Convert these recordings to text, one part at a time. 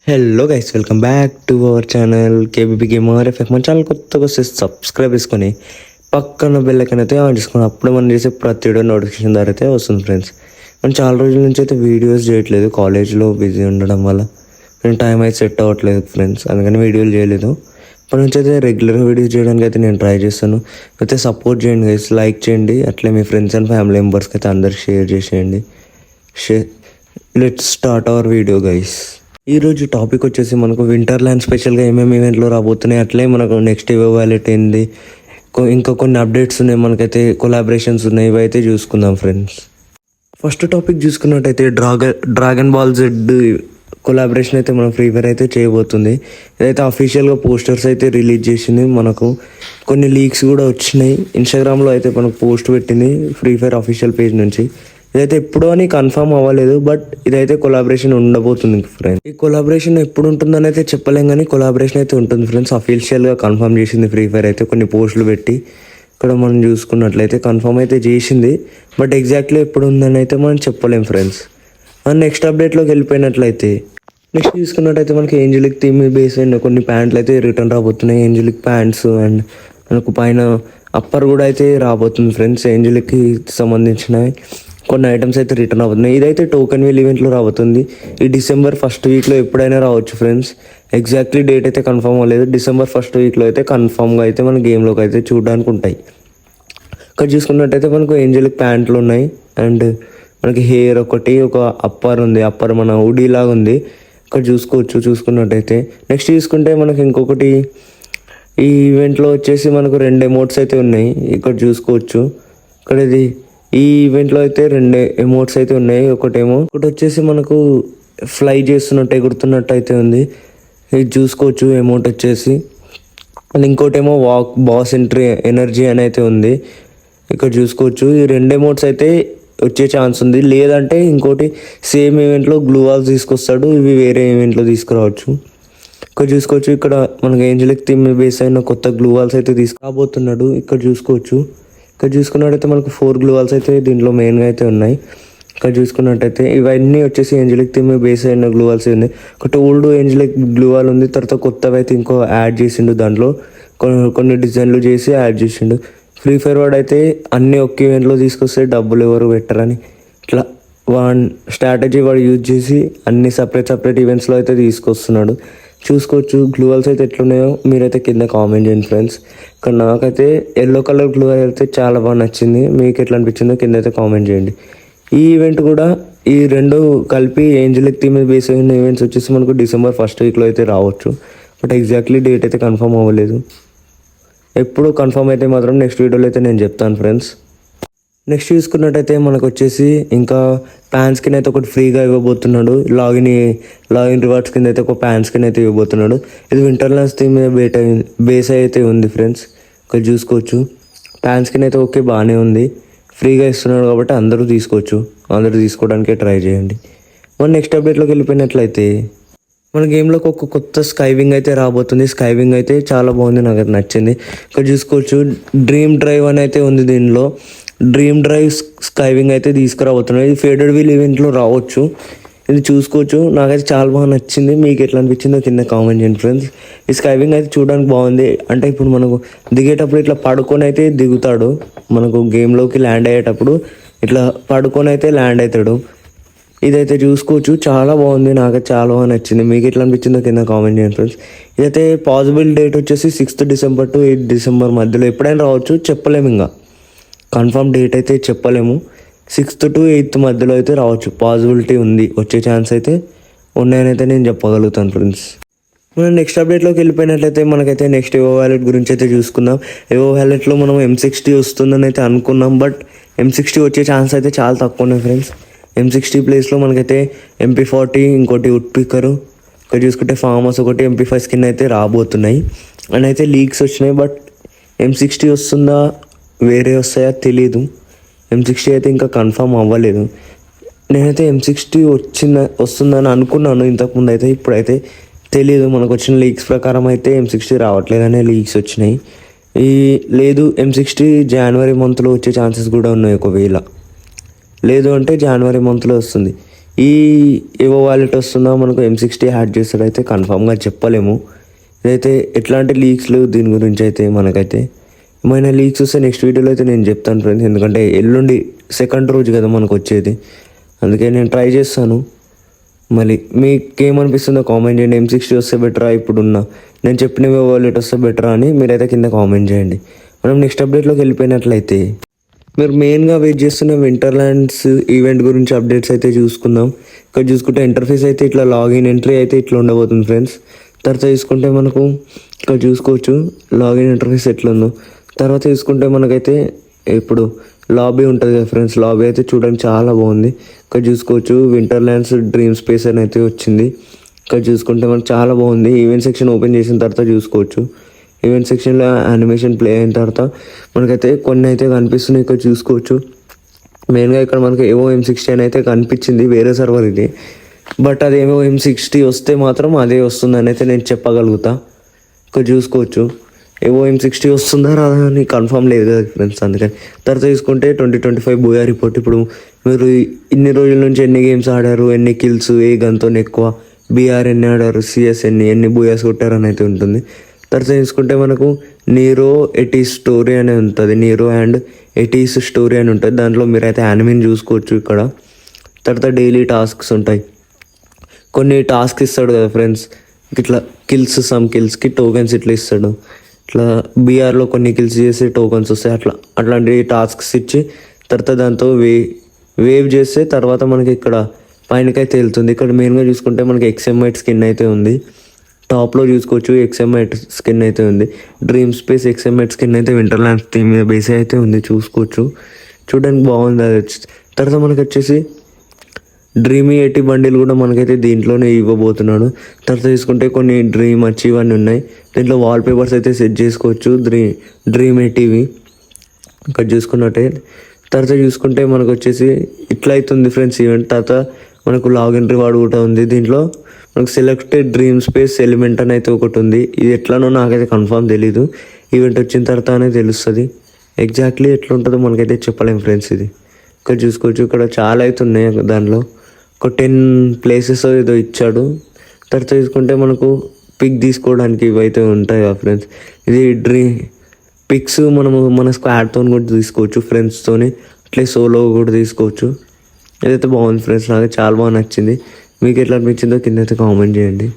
Hello guys, welcome back to our channel KBP gamer effect. మన channel కొత్తగా వస్తే subscribe చేసుకొని పక్కన బెల్ ఐకాన్ అయితే ఆన్ చేసుకొని అప్పుడే మనం చేసే ప్రతి వీడియో నోటిఫికేషన్ ద్వారా అయితే వస్తుంది ఫ్రెండ్స్. మనం చాలా రోజుల నుంచి అయితే వీడియోస్ చేయట్లేదు, కాలేజ్లో బిజీ ఉండడం వల్ల నేను టైం అయితే సెట్ అవ్వట్లేదు ఫ్రెండ్స్, అందుకని వీడియోలు చేయలేదు. ఇప్పటి నుంచి అయితే రెగ్యులర్గా వీడియోస్ చేయడానికి అయితే నేను ట్రై చేస్తాను. అయితే సపోర్ట్ చేయండి గైస్, లైక్ చేయండి, అట్లే మీ ఫ్రెండ్స్ అండ్ ఫ్యామిలీ మెంబర్స్కి అయితే అందరికి షేర్ చేసేయండి. Let's start our video guys. ఈరోజు టాపిక్ వచ్చేసి మనకు వింటర్ ల్యాండ్ స్పెషల్గా ఏమేమి ఈవెంట్లు రాబోతున్నాయి, అట్లే మనకు నెక్స్ట్ ఇవో వ్యాలెట్ ఏంది, ఇంకా కొన్ని అప్డేట్స్ ఉన్నాయి, మనకైతే కొలాబరేషన్స్ ఉన్నాయి, ఇవైతే చూసుకుందాం ఫ్రెండ్స్. ఫస్ట్ టాపిక్ చూసుకున్నట్టయితే డ్రాగన్ బాల్ జెడ్ కొలాబరేషన్ అయితే మన ఫ్రీ ఫైర్ అయితే చేయబోతుంది. ఇదైతే అఫీషియల్గా పోస్టర్స్ అయితే రిలీజ్ చేసింది, మనకు కొన్ని లీక్స్ కూడా వచ్చినాయి. ఇన్స్టాగ్రామ్లో అయితే మనకు పోస్ట్ పెట్టింది ఫ్రీ ఫైర్ అఫీషియల్ పేజ్ నుంచి. ఇదైతే ఎప్పుడో అని కన్ఫర్మ్ అవ్వలేదు, బట్ ఇదైతే కొలాబరేషన్ ఉండబోతుంది ఫ్రెండ్స్. ఈ కొలాబరేషన్ ఎప్పుడు ఉంటుందని అయితే చెప్పలేం, కానీ కొలాబరేషన్ అయితే ఉంటుంది ఫ్రెండ్స్. అఫీషియల్గా కన్ఫర్మ్ చేసింది ఫ్రీ ఫైర్ అయితే కొన్ని పోస్టులు పెట్టి. ఇక్కడ మనం చూసుకున్నట్లయితే కన్ఫర్మ్ అయితే చేసింది, బట్ ఎగ్జాక్ట్లీ ఎప్పుడు ఉందని అయితే మనం చెప్పలేం ఫ్రెండ్స్. నెక్స్ట్ అప్డేట్లోకి వెళ్ళిపోయినట్లయితే నెక్స్ట్ చూసుకున్నట్టయితే మనకి ఏంజలిక్ థీమ్ బేస్ అయిన కొన్ని ప్యాంట్లు అయితే రిటర్న్ రాబోతున్నాయి. ఏంజలిక్ ప్యాంట్స్ అండ్ మనకు పైన అప్పర్ కూడా అయితే రాబోతుంది ఫ్రెండ్స్. ఏంజలిక్కి సంబంధించినవి కొన్ని ఐటమ్స్ అయితే రిటర్న్ అవుతున్నాయి. ఇదైతే టోకెన్ వీల్ ఈవెంట్లో రాబోతుంది. ఈ డిసెంబర్ ఫస్ట్ వీక్లో ఎప్పుడైనా రావచ్చు ఫ్రెండ్స్. ఎగ్జాక్ట్లీ డేట్ అయితే కన్ఫర్మ్ అవ్వలేదు. డిసెంబర్ ఫస్ట్ వీక్లో అయితే కన్ఫర్మ్గా అయితే మన గేమ్లోకి అయితే చూడడానికి ఉంటాయి. ఇక్కడ చూసుకున్నట్టయితే మనకు ఏంజలిక్ ప్యాంట్లు ఉన్నాయి, అండ్ మనకి హెయిర్ ఒకటి, ఒక అప్పర్ ఉంది, అప్పర్ మన ఉడీ లాగా ఉంది. ఇక్కడ చూసుకున్నట్టయితే నెక్స్ట్ చూసుకుంటే మనకి ఇంకొకటి ఈ ఈవెంట్లో వచ్చేసి మనకు 2 ఎమోట్స్ అయితే ఉన్నాయి. ఇక్కడ చూసుకోవచ్చు. ఇక్కడ ఈ ఈవెంట్లో అయితే 2 ఎమోట్స్ అయితే ఉన్నాయి. ఒకటి వచ్చేసి మనకు ఫ్లై చేస్తున్నట్టు, ఎగురుతున్నట్టు అయితే ఉంది, ఇది చూసుకోవచ్చు ఎమోట్ వచ్చేసి. అండ్ ఇంకోటేమో వాక్ బాస్ ఎంట్రీ ఎనర్జీ అని అయితే ఉంది. ఇక్కడ చూసుకోవచ్చు. ఈ 2 ఎమోట్స్ అయితే వచ్చే ఛాన్స్ ఉంది, లేదంటే ఇంకోటి సేమ్ ఈవెంట్లో గ్లూ వాల్స్ తీసుకొస్తాడు, ఇవి వేరే ఈవెంట్లో తీసుకురావచ్చు. ఇక్కడ చూసుకోవచ్చు. ఇక్కడ మనకి ఏంజలిక్ థీమ్ బేస్ అయిన కొత్త గ్లూ వాల్స్ అయితే తీసుకురాబోతున్నాడు. ఇక్కడ చూసుకున్నట్టయితే మనకు 4 గ్లూ వాల్స్ అయితే దీంట్లో మెయిన్గా అయితే ఉన్నాయి. ఇక్కడ చూసుకున్నట్టయితే ఇవన్నీ వచ్చేసి ఏంజలిక్ థీమ్ బేస్ అయిన గ్లూ వాల్స్ ఉన్నాయి. ఒకటి ఓల్డ్ ఏంజలిక్ గ్లూ వాల్ ఉంది, తర్వాత కొత్తవి అయితే ఇంకో యాడ్ చేసిండు, దాంట్లో కొన్ని డిజైన్లు చేసి యాడ్ చేసిండు. ఫ్రీ ఫైర్ వాడు అయితే అన్ని ఒక్క ఈవెంట్లో తీసుకొస్తే డబ్బులు ఎవరు పెట్టరని ఇట్లా వన్ స్ట్రాటజీ వాడు యూజ్ చేసి అన్ని సపరేట్ ఈవెంట్స్లో అయితే తీసుకొస్తున్నాడు. చూసుకోవచ్చు. గ్లూ వాల్స్ అయితే ఎట్లున్నాయో మీరైతే కింద కామెంట్ చేయండి ఫ్రెండ్స్. ఇక్కడ నాకైతే ఎల్లో కలర్ గ్లూ వాల్ అయితే చాలా బాగా నచ్చింది, మీకు ఎట్లా అనిపించిందో కింద అయితే కామెంట్ చేయండి. ఈ ఈవెంట్ కూడా ఈ 2 కలిపి ఏంజలిక్ థీమ్ బేస్ అయిన ఈవెంట్స్ వచ్చేసి మనకు డిసెంబర్ ఫస్ట్ వీక్లో అయితే రావచ్చు, బట్ ఎగ్జాక్ట్లీ డేట్ అయితే కన్ఫర్మ్ అవ్వలేదు. ఎప్పుడు కన్ఫర్మ్ అయితే మాత్రం నెక్స్ట్ వీడియోలో అయితే నేను చెప్తాను ఫ్రెండ్స్. నెక్స్ట్ చూసుకున్నట్టయితే మనకు వచ్చేసి ఇంకా ప్యాన్ స్కిన్ అయితే ఒకటి ఫ్రీగా ఇవ్వబోతున్నాడు. లాగిన్ రివార్డ్స్ కింద అయితే ఒక ప్యాన్ స్కిన్ అయితే ఇవ్వబోతున్నాడు. ఇది వింటర్ ల్యాండ్స్ థీమ్ బేస్ అయితే ఉంది ఫ్రెండ్స్. ఇక్కడ చూసుకోవచ్చు. ప్యాన్ స్కిన్ అయితే ఓకే బాగానే ఉంది, ఫ్రీగా ఇస్తున్నాడు కాబట్టి అందరూ తీసుకోవడానికే ట్రై చేయండి. మన నెక్స్ట్ అప్డేట్లోకి వెళ్ళిపోయినట్లయితే మన గేమ్లోకి ఒక కొత్త స్కైవింగ్ అయితే రాబోతుంది. స్కైవింగ్ అయితే చాలా బాగుంది, నాకు అయితే నచ్చింది. ఇక్కడ చూసుకోవచ్చు. డ్రీమ్ డ్రైవ్ అని అయితే ఉంది దీనిలో. డ్రీమ్ డ్రైవ్ స్కైవింగ్ అయితే తీసుకురాబోతున్నాయి. ఇది ఫేడెడ్ వీల్ ఈవెంట్లో రావచ్చు. ఇది చూసుకోవచ్చు. నాకైతే చాలా బాగా నచ్చింది, మీకు ఎట్లా అనిపించిందో కింద కామెంట్ చేయండి ఫ్రెండ్స్. ఈ స్కైవింగ్ అయితే చూడడానికి బాగుంది. అంటే ఇప్పుడు మనకు దిగేటప్పుడు ఇట్లా పడుకొని అయితే దిగుతాడు, మనకు గేమ్లోకి ల్యాండ్ అయ్యేటప్పుడు ఇట్లా పడుకొని అయితే ల్యాండ్ అవుతాడు. ఇదైతే చూసుకోవచ్చు. చాలా బాగుంది, నాకు చాలా బాగా నచ్చింది, మీకు ఎట్లా అనిపించిందో కింద కామెంట్ చేయండి ఫ్రెండ్స్. ఇదైతే పాసిబుల్ డేట్ వచ్చేసి 6th December to 8th December మధ్యలో ఎప్పుడైనా రావచ్చు, చెప్పలేము, ఇంకా కన్ఫర్మ్ డేట్ అయితే చెప్పలేము. 6th to 8th మధ్యలో అయితే రావచ్చు, పాసిబిలిటీ ఉంది, వచ్చే ఛాన్స్ అయితే ఉన్నాయని అయితే నేను చెప్పగలుగుతాను ఫ్రెండ్స్. మనం నెక్స్ట్ అప్డేట్లోకి వెళ్ళిపోయినట్లయితే మనకైతే నెక్స్ట్ ఎవో వ్యాలెట్ గురించి అయితే చూసుకుందాం. ఎవో వ్యాలెట్లో మనం M60 వస్తుందని అయితే అనుకున్నాం, బట్ M60 వచ్చే ఛాన్స్ అయితే చాలా తక్కువ ఉన్నాయి ఫ్రెండ్స్. M60 ప్లేస్లో మనకైతే MP40, ఇంకోటి వుడ్ పిక్కరు, ఇక్కడ చూసుకుంటే ఫార్మర్స్ ఒకటి, MP5 స్కిన్ అయితే రాబోతున్నాయి అని అయితే లీక్స్ వచ్చినాయి. బట్ M60 వస్తుందా వేరే వస్తాయా తెలీదు. M60 అయితే ఇంకా కన్ఫర్మ్ అవ్వలేదు. నేనైతే M60 వస్తుందని అనుకున్నాను ఇంతకుముందు అయితే, ఇప్పుడైతే తెలియదు. మనకు వచ్చిన లీక్స్ ప్రకారం అయితే M60 రావట్లేదనే లీక్స్ వచ్చినాయి. లేదు M60 జనవరి మంత్లో వచ్చే ఛాన్సెస్ కూడా ఉన్నాయి, ఒకవేళ లేదు అంటే జనవరి మంత్లో వస్తుంది. ఈ ఏవో వాలెట్ వస్తుందో మనకు M60 యాడ్ చేస్తాడు అయితే కన్ఫామ్గా చెప్పలేము. ఇదైతే ఎట్లాంటి లీక్స్ లేవు దీని గురించి అయితే మనకైతే. ఏమైనా లీక్స్ వస్తే నెక్స్ట్ వీడియోలో అయితే నేను చెప్తాను ఫ్రెండ్స్, ఎందుకంటే ఎల్లుండి సెకండ్ రోజు కదా మనకు వచ్చేది, అందుకే నేను ట్రై చేస్తాను. మళ్ళీ మీకేమనిపిస్తుందో కామెంట్ చేయండి. M60 వస్తే బెటరా ఇప్పుడున్న నేను చెప్పినవి వాలెట్ వస్తే బెటరా అని మీరైతే కింద కామెంట్ చేయండి. మనం నెక్స్ట్ అప్డేట్లోకి వెళ్ళిపోయినట్లయితే మీరు మెయిన్గా వెయిట్ చేస్తున్న వింటర్లాండ్స్ ఈవెంట్ గురించి అప్డేట్స్ అయితే చూసుకుందాం. ఇక్కడ చూసుకుంటే ఇంటర్ఫేస్ అయితే ఇట్లా లాగిన్ ఎంట్రీ అయితే ఇట్లా ఉండబోతుంది ఫ్రెండ్స్. తర్వాత చూసుకుంటే మనకు ఇక్కడ చూసుకోవచ్చు లాగిన్ ఇంటర్ఫేస్ ఎట్లా ఉందో. తర్వాత చూసుకుంటే మనకైతే ఇప్పుడు లాబీ ఉంటుంది కదా ఫ్రెండ్స్, లాబీ అయితే చూడడానికి చాలా బాగుంది. ఇక్కడ చూసుకోవచ్చు వింటర్లాండ్స్ డ్రీమ్ స్పేస్ అని అయితే వచ్చింది. ఇక్కడ చూసుకుంటే మనకు చాలా బాగుంది. ఈవెంట్ సెక్షన్ ఓపెన్ చేసిన తర్వాత చూసుకోవచ్చు, ఈవెంట్ సెక్షన్లో యానిమేషన్ ప్లే అయిన తర్వాత మనకైతే కొన్ని అయితే కనిపిస్తున్నాయి. ఇక్కడ చూసుకోవచ్చు మెయిన్గా ఇక్కడ మనకి ఏవో M60 అని అయితే కనిపించింది, వేరే సర్వర్ ఇది. బట్ అది ఏమో M60 వస్తే మాత్రం అదే వస్తుందని అయితే నేను చెప్పగలుగుతా. ఇక్కడ చూసుకోవచ్చు ఏవో M60 వస్తుందా రాదా అని కన్ఫర్మ్ లేదు కదా ఫ్రెండ్స్, అందుకని. తర్వాత చూసుకుంటే 2025 బోయా రిపోర్ట్. ఇప్పుడు మీరు ఇన్ని రోజుల నుంచి ఎన్ని గేమ్స్ ఆడారు, ఎన్ని కిల్స్, ఏ గన్తో ఎక్కువ, BR ఎన్ని ఆడారు, CS ఎన్ని బోయాస్ కొట్టారు అని అయితే ఉంటుంది. తర్వాత చూసుకుంటే మనకు నీరో ఎటీస్ స్టోరీ అని ఉంటుంది, నీరో అండ్ ఎటీస్ స్టోరీ అని ఉంటుంది. దాంట్లో మీరైతే యానిమేని చూసుకోవచ్చు ఇక్కడ. తర్వాత డైలీ టాస్క్స్ ఉంటాయి, కొన్ని టాస్క్ ఇస్తాడు కదా ఫ్రెండ్స్, ఇట్లా కిల్స్, సమ్ కిల్స్కి టోకెన్స్ ఇట్లా ఇస్తాడు. ఇట్లా BRలో కొన్ని కిల్స్ చేసి టోకెన్స్ వస్తాయి, అట్లాంటి టాస్క్స్ ఇచ్చి తర్వాత దాంతో వేవ్ చేస్తే తర్వాత మనకి ఇక్కడ పైనకైతే వెళ్తుంది. ఇక్కడ మెయిన్గా చూసుకుంటే మనకి XM8 స్కిన్ అయితే ఉంది, టాప్లో చూసుకోవచ్చు XM8 స్కిన్ అయితే ఉంది. డ్రీమ్ స్పేస్ XM8 స్కిన్ అయితే వింటర్లాండ్స్ థీమ్ మీద బేస్ అయితే ఉంది, చూసుకోవచ్చు చూడడానికి బాగుంది అది. తర్వాత మనకి వచ్చేసి డ్రీమీ 80 బండిల్ కూడా మనకైతే దీంట్లోనే ఇవ్వబోతున్నాడు. తర్వాత తీసుకుంటే కొన్ని డ్రీమ్ అచీవ్ అని ఉన్నాయి, దీంట్లో వాల్పేపర్స్ అయితే సెట్ చేసుకోవచ్చు డ్రీమ్ 80వి ఇక్కడ చూసుకున్నట్టే. తర్వాత చూసుకుంటే మనకు వచ్చేసి ఇట్లా అవుతుంది ఫ్రెండ్స్ ఈవెంట్. తర్వాత మనకు లాగిన్ రివార్డ్ కూడా ఉంది, దీంట్లో మనకు సెలెక్టెడ్ డ్రీమ్ స్పేస్ ఎలిమెంట్ అని అయితే ఒకటి ఉంది. ఇది ఎట్లానో నాకైతే కన్ఫర్మ్ తెలీదు, ఈవెంట్ వచ్చిన తర్వాత అనే తెలుస్తుంది. ఎగ్జాక్ట్లీ ఎట్లా ఉంటుందో మనకైతే చెప్పలేము ఫ్రెండ్స్. ఇది ఇక్కడ చూసుకోవచ్చు, ఇక్కడ చాలా అయితే ఉన్నాయి, దాంట్లో ఒక 10 ప్లేసెస్ ఏదో ఇచ్చాడు. తర్వాత చూసుకుంటే మనకు పిక్ తీసుకోవడానికి ఇవైతే ఉంటాయి కదా ఫ్రెండ్స్. ఇది పిక్స్ మనము మన స్క్వాడ్తో కూడా తీసుకోవచ్చు, ఫ్రెండ్స్తోని అట్లే సోలో కూడా తీసుకోవచ్చు. ఇదైతే బాగుంది ఫ్రెండ్స్, నాకు చాలా బాగా నచ్చింది. మీకు ఎట్లా అనిపించిందో కింద అయితే కామెంట్ చేయండి.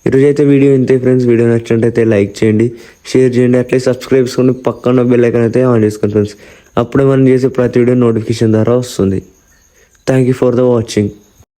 ఈరోజు అయితే వీడియో ఇంతే ఫ్రెండ్స్. వీడియో నచ్చినట్టయితే లైక్ చేయండి, షేర్ చేయండి, అట్లే సబ్స్క్రైబ్ చేసుకొని పక్కన బెల్ ఐకాన్ అయితే ఆన్ చేసుకోండి ఫ్రెండ్స్. అప్పుడే మనం చేసే ప్రతి వీడియో నోటిఫికేషన్ ద్వారా వస్తుంది. Thank you for the watching.